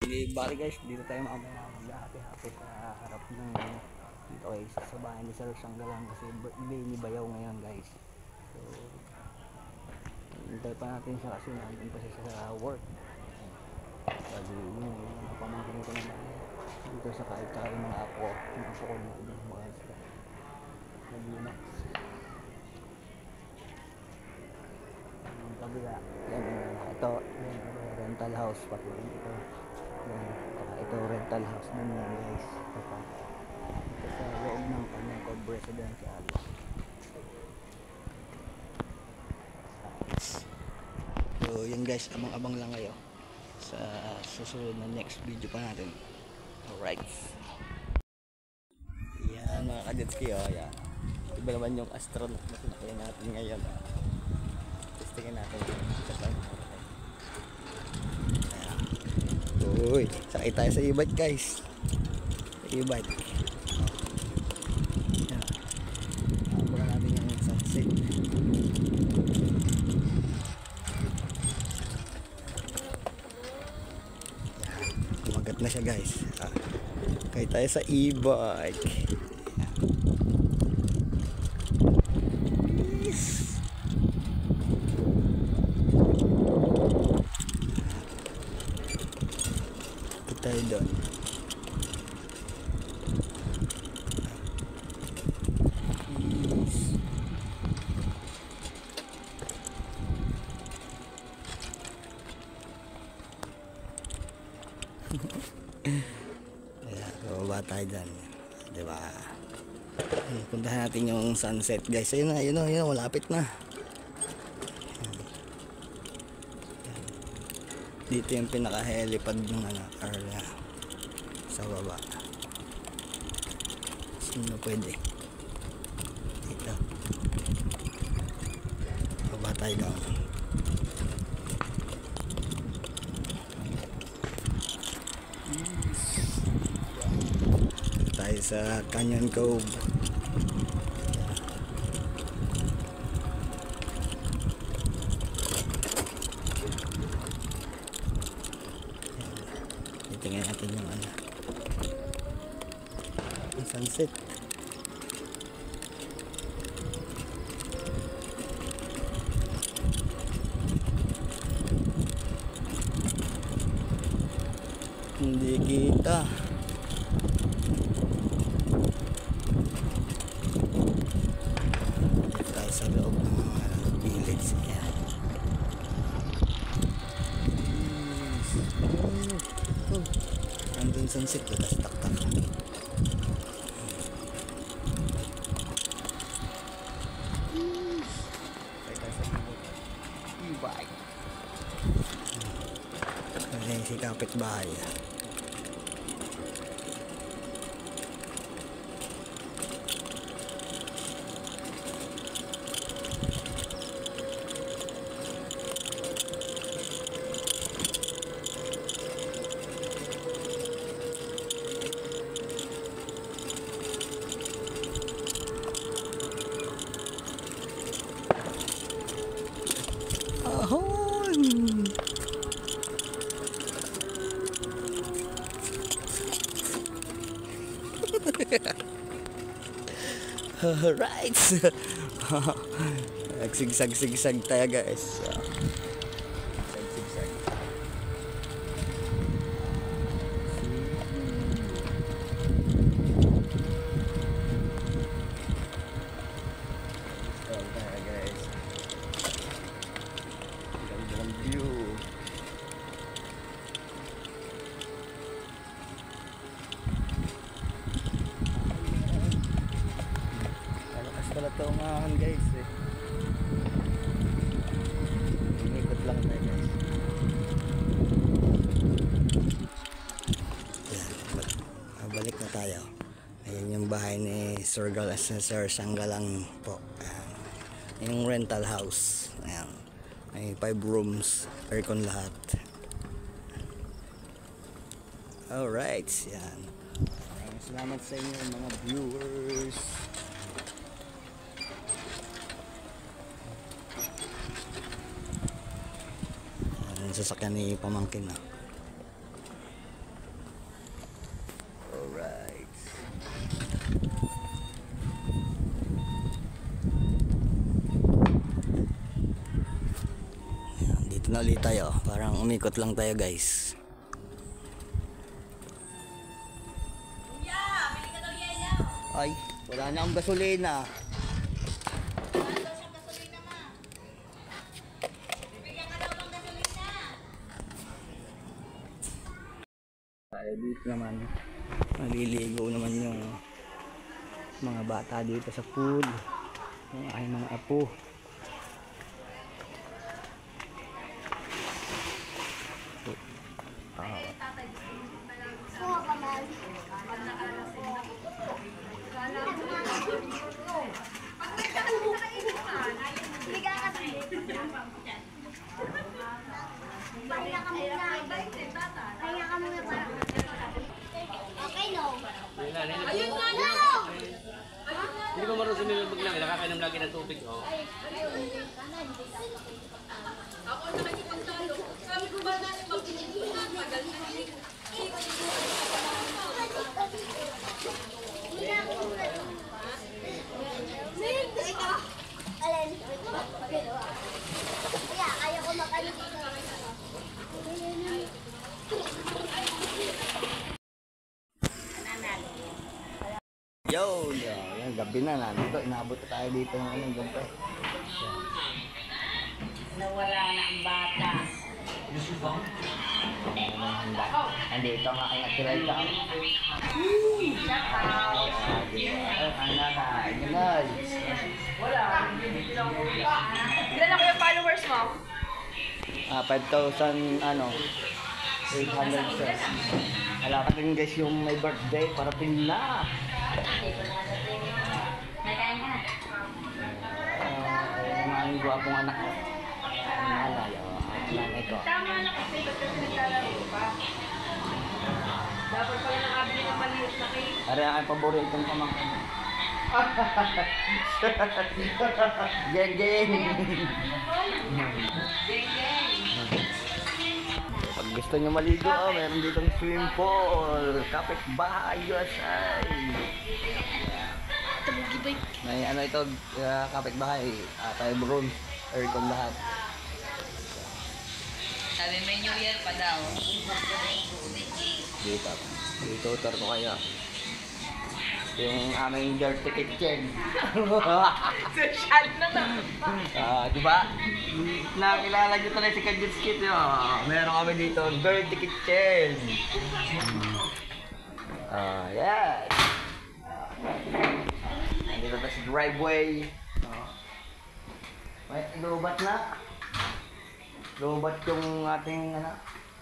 Bali guys, dito tayo mamaya mag-happy-happy sa harap ng dito guys, sa bahay ni Sir Sanggalang kasi birthday ni Bayaw ngayon guys. So, hintay pa natin siya kasi nandun pa siya sa work. Kasi yung mga pamangkin ko naman dito sa kahit mga apo ko dito mga sila. Nag-Linux. Yung kabila, yan, ito, rental house pati ito. Ito rental house din yan guys. Ito sa loob ng kanyang residential. So yun guys, abang-abang lang kayo sa susunod na next video pa natin. Alright, yan mga kajetski, oh yan, iba naman yung astronaut na sinakyan natin ngayon. Testingin natin uy, sakay tayo sa e-bike guys. E-bike. Yan. Abangan natin yung sunset. Yan. Umagat na siya guys. Sakay tayo sa e-bike. Tayo doon. Bababa tayo dyan, diba? Puntahan natin yung sunset guys. Ayun na, yun na, malapit na. Dito yung pinaka helipad ng area sa baba. Sino pwede dito? Baba tayo doon. Tayo sa Canyon Cove. Tingnan natin yung yung sunset. Hindi kita. Dito tayo sa loob ng village niya. Andun sunset, tapos taktak. E-bike. Ayan si kapitbahay. Alright. Nagsigsag-sigsag tayo guys. Sigsag-sigsag. Tayo guys. Gandang view. Pala ito umahan guys eh. Inikot lang tayo guys. Yan, balik na tayo. Ayan yung bahay ni Sir Sanggalang po. Ayan, yung rental house. Ayan, may 5 rooms, aircon lahat. Alright, yan. Salamat sa inyo mga viewers. Sasakyan ni pamangkin na. na ulit tayo. Parang umikot lang tayo guys. Ay, wala na akong gasolina. Tayo dito naman. Maliligo naman yung mga bata dito sa pool. Yung aking mga apo. Okay, no. Ayun nga, no! Hindi ba marunong sumilibog lang? Nakakainom lagi ng tubig, oh. Ako na nakikipagtalo. Sabi ko ba natin magpinigyan? Tagal na rin. Kaya ko makalit. Yo, yan, gabi na nandito. Inabot na tayo dito ng anong gumpe. Nawala na ang bata. Andito ang aking atiray ka. Ilan ako yung followers mo? 5,000 ano 800 sir. Wala pa rin guys yung may birthday. Parating na. Nakain ka na. Yung aming guwapong anak ko. Ang nanay. Nanay ko. Tama na kasi ba't kasi naglalaro pa? Dapat pala nakabili ng maliit na cake. Ari ang aking paboritong pamangkin. Geng geng. Pag gusto nyo maligo, meron ditong swimming pool. Kapitbahay USA. May ano ito, kapitbahay. Tayo bron. Aircon lahat. Sabi may New Year pa daw. Dito. Itutor ko kayo. Yung aming dirty kitchen. Social na na. Di ba? Nakilala nyo talaga si Kajitskit. Meron kami dito, dirty kitchen. Yes. Nandito na si driveway. May lubat na. Lubat yung ating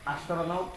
astronaut.